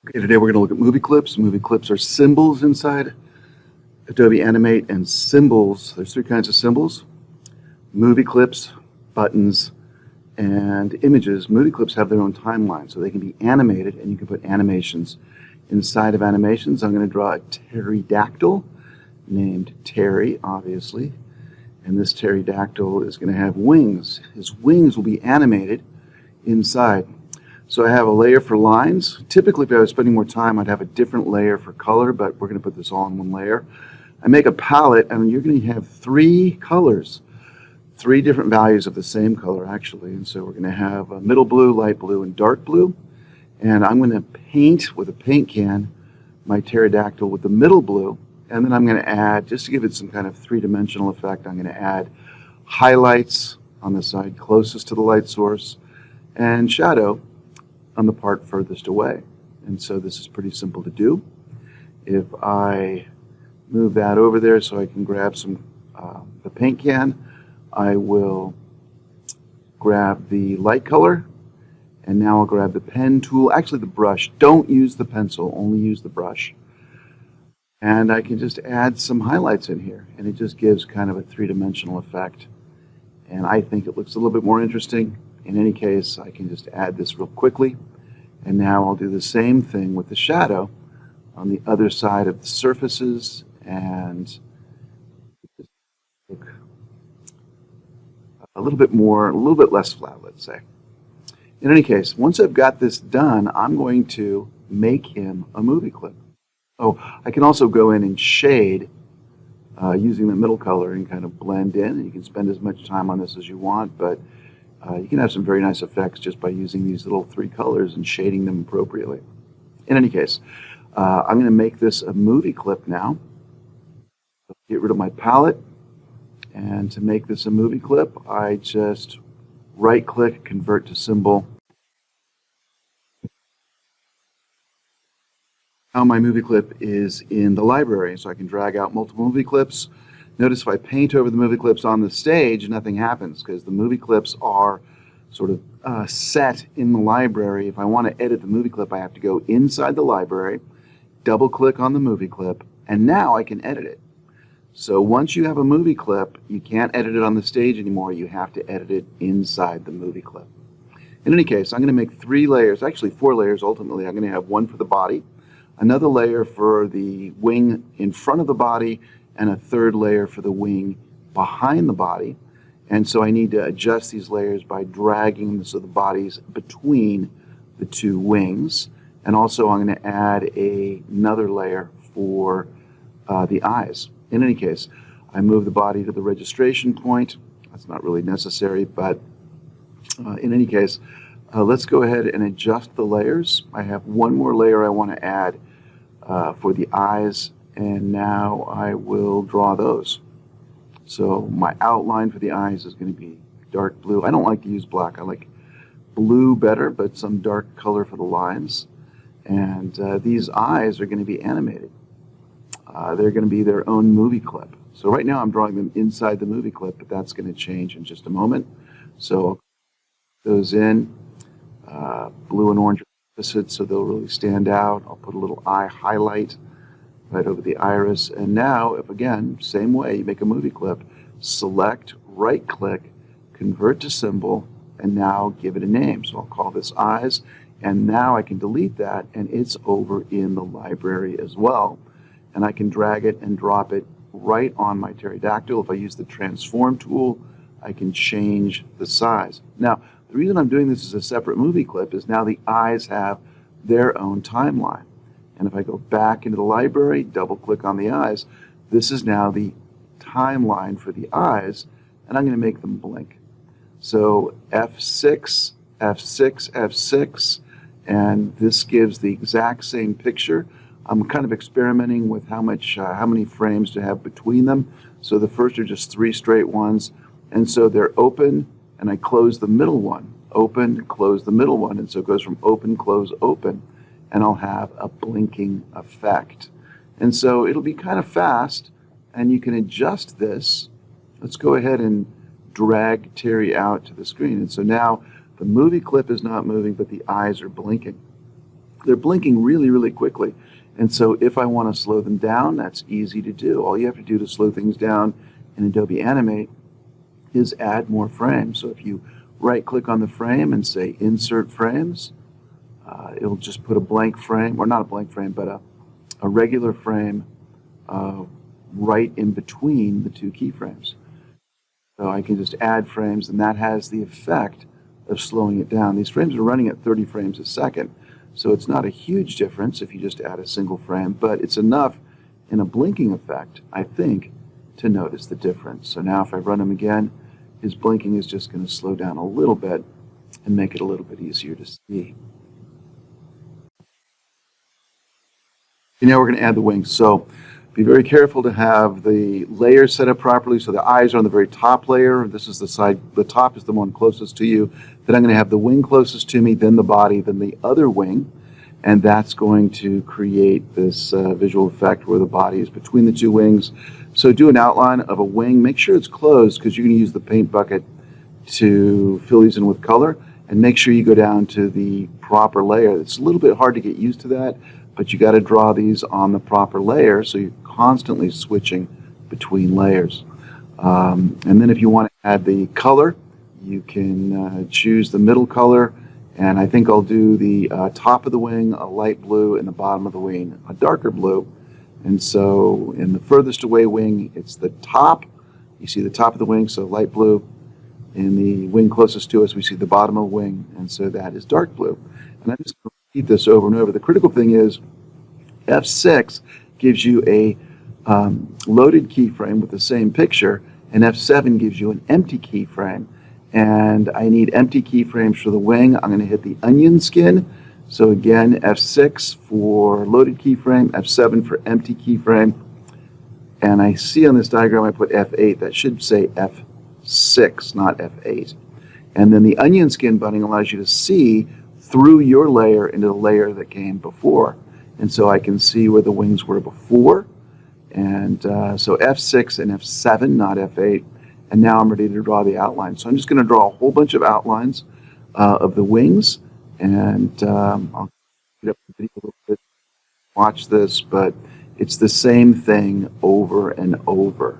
Okay, today we're going to look at movie clips. Movie clips are symbols inside Adobe Animate, and symbols, there's three kinds of symbols: movie clips, buttons, and images. Movie clips have their own timeline, so they can be animated, and you can put animations inside of animations. I'm going to draw a pterodactyl named Terry, obviously, and this pterodactyl is going to have wings. His wings will be animated inside. So I have a layer for lines. Typically, if I was spending more time, I'd have a different layer for color, but we're going to put this all in one layer. I make a palette, and you're going to have three colors, three different values of the same color, actually. And so we're going to have a middle blue, light blue, and dark blue. And I'm going to paint with a paint can my pterodactyl with the middle blue, and then I'm going to add, just to give it some kind of three-dimensional effect, I'm going to add highlights on the side closest to the light source and shadow on the part furthest away. And so this is pretty simple to do. If I move that over there so I can grab some the paint can, I will grab the light color, and now I'll grab the pen tool, actually the brush. Don't use the pencil, only use the brush. And I can just add some highlights in here, and it just gives kind of a three-dimensional effect. And I think it looks a little bit more interesting. In any case, I can just add this real quickly, and now I'll do the same thing with the shadow on the other side of the surfaces, and look a little bit more, a little bit less flat, let's say. In any case, once I've got this done, I'm going to make him a movie clip. Oh, I can also go in and shade using the middle color and kind of blend in, and you can spend as much time on this as you want, but you can have some very nice effects just by using these little three colors and shading them appropriately. In any case, I'm going to make this a movie clip now. Get rid of my palette, and to make this a movie clip, I just right-click, convert to symbol. Now my movie clip is in the library, so I can drag out multiple movie clips. Notice if I paint over the movie clips on the stage, nothing happens because the movie clips are sort of set in the library. If I want to edit the movie clip, I have to go inside the library, double-click on the movie clip, and now I can edit it. So once you have a movie clip, you can't edit it on the stage anymore. You have to edit it inside the movie clip. In any case, I'm going to make three layers, actually four layers ultimately. I'm going to have one for the body, another layer for the wing in front of the body, and a third layer for the wing behind the body. And so I need to adjust these layers by dragging them so the body's between the two wings. And also I'm going to add another layer for the eyes. In any case, I move the body to the registration point. That's not really necessary, but in any case, let's go ahead and adjust the layers. I have one more layer I want to add for the eyes, and now I will draw those. So my outline for the eyes is going to be dark blue. I don't like to use black. I like blue better, but some dark color for the lines. And these eyes are going to be animated. They're going to be their own movie clip. So right now I'm drawing them inside the movie clip, but that's going to change in just a moment. So I'll put those in. Blue and orange are opposite, so they'll really stand out. I'll put a little eye highlight right over the iris. And now, if again, same way, you make a movie clip, select, right-click, convert to symbol, and now give it a name. So I'll call this eyes, and now I can delete that, and it's over in the library as well. And I can drag it and drop it right on my pterodactyl. If I use the transform tool, I can change the size. Now, the reason I'm doing this as a separate movie clip is now the eyes have their own timeline. And if I go back into the library, double-click on the eyes, this is now the timeline for the eyes, and I'm going to make them blink. So F6, F6, F6, and this gives the exact same picture. I'm kind of experimenting with how many frames to have between them. So the first are just three straight ones, and so they're open, and I close the middle one. Open, close the middle one, and so it goes from open, close, open. And I'll have a blinking effect. And so it'll be kind of fast, and you can adjust this. Let's go ahead and drag Terry out to the screen. And so now the movie clip is not moving, but the eyes are blinking. they're blinking really, really quickly. And so if I want to slow them down, that's easy to do. All you have to do to slow things down in Adobe Animate is add more frames. So if you right-click on the frame and say Insert Frames, it'll just put a blank frame, or not a blank frame, but a regular frame right in between the two keyframes. So I can just add frames, and that has the effect of slowing it down. These frames are running at 30 frames a second, so it's not a huge difference if you just add a single frame, but it's enough in a blinking effect, I think, to notice the difference. So now if I run him again, his blinking is just going to slow down a little bit and make it a little bit easier to see. Okay, now we're going to add the wings. So be very careful to have the layers set up properly. So the eyes are on the very top layer. This is the side, the top is the one closest to you. Then I'm going to have the wing closest to me, then the body, then the other wing. And that's going to create this visual effect where the body is between the two wings. So do an outline of a wing. Make sure it's closed because you're going to use the paint bucket to fill these in with color. And make sure you go down to the proper layer. It's a little bit hard to get used to that, but you got to draw these on the proper layer so you're constantly switching between layers. And then if you want to add the color, you can choose the middle color, and I think I'll do the top of the wing a light blue and the bottom of the wing a darker blue. And so in the furthest away wing, it's the top. You see the top of the wing, so light blue. In the wing closest to us, we see the bottom of the wing, and so that is dark blue. And I'm just going to repeat this over and over. The critical thing is F6 gives you a loaded keyframe with the same picture, and F7 gives you an empty keyframe. And I need empty keyframes for the wing. I'm going to hit the onion skin. So again, F6 for loaded keyframe, F7 for empty keyframe. And I see on this diagram I put F8. That should say F6, not F8. And then the onion skin button allows you to see through your layer into the layer that came before. And so I can see where the wings were before. And so F6 and F7, not F8. And now I'm ready to draw the outline. So I'm just going to draw a whole bunch of outlines of the wings. And I'll get up the video a little bit, watch this, but it's the same thing over and over.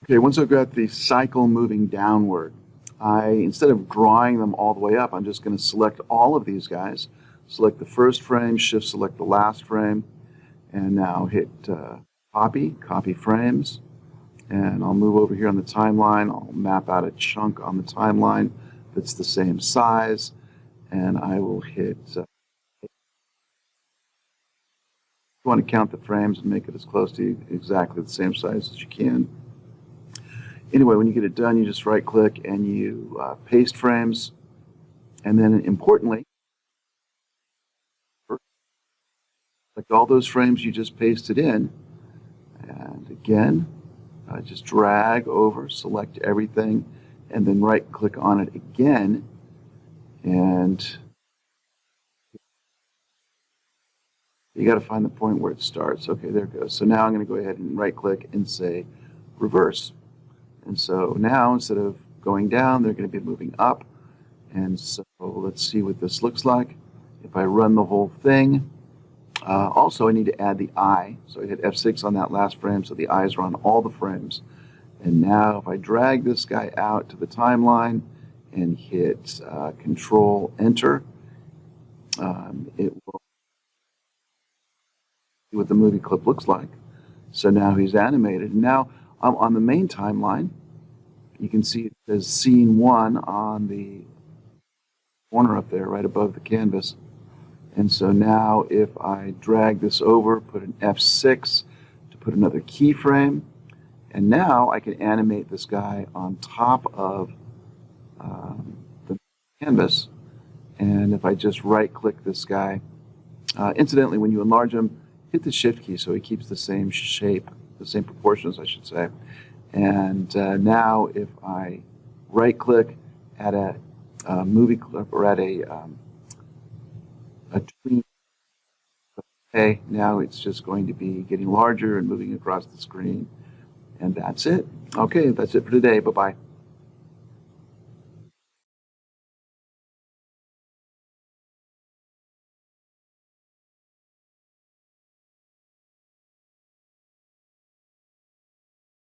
Okay, once I've got the cycle moving downward, instead of drawing them all the way up, I'm just going to select all of these guys. Select the first frame, shift select the last frame, and now hit copy frames. And I'll move over here on the timeline. I'll map out a chunk on the timeline that's the same size, and I will hit. You want to count the frames and make it as close to exactly the same size as you can. Anyway, when you get it done, you just right-click and you paste frames, and then importantly, select all those frames you just pasted in, and again, just drag over, select everything, and then right-click on it again, and you got to find the point where it starts. Okay, there it goes. So now I'm going to go ahead and right-click and say reverse. And so now, instead of going down, they're going to be moving up. And so let's see what this looks like. If I run the whole thing, also I need to add the eye. So I hit F6 on that last frame, so the eyes are on all the frames. And now if I drag this guy out to the timeline and hit Control Enter, it will see what the movie clip looks like. So now he's animated. And now on the main timeline, you can see it says Scene 1 on the corner up there, right above the canvas. And so now if I drag this over, put an F6 to put another keyframe, and now I can animate this guy on top of the canvas. And if I just right-click this guy, incidentally, when you enlarge him, hit the Shift key so he keeps the same shape, the same proportions, I should say. And now if I right-click at a movie clip or at a tweet, okay, now it's just going to be getting larger and moving across the screen. And that's it. Okay, that's it for today. Bye-bye.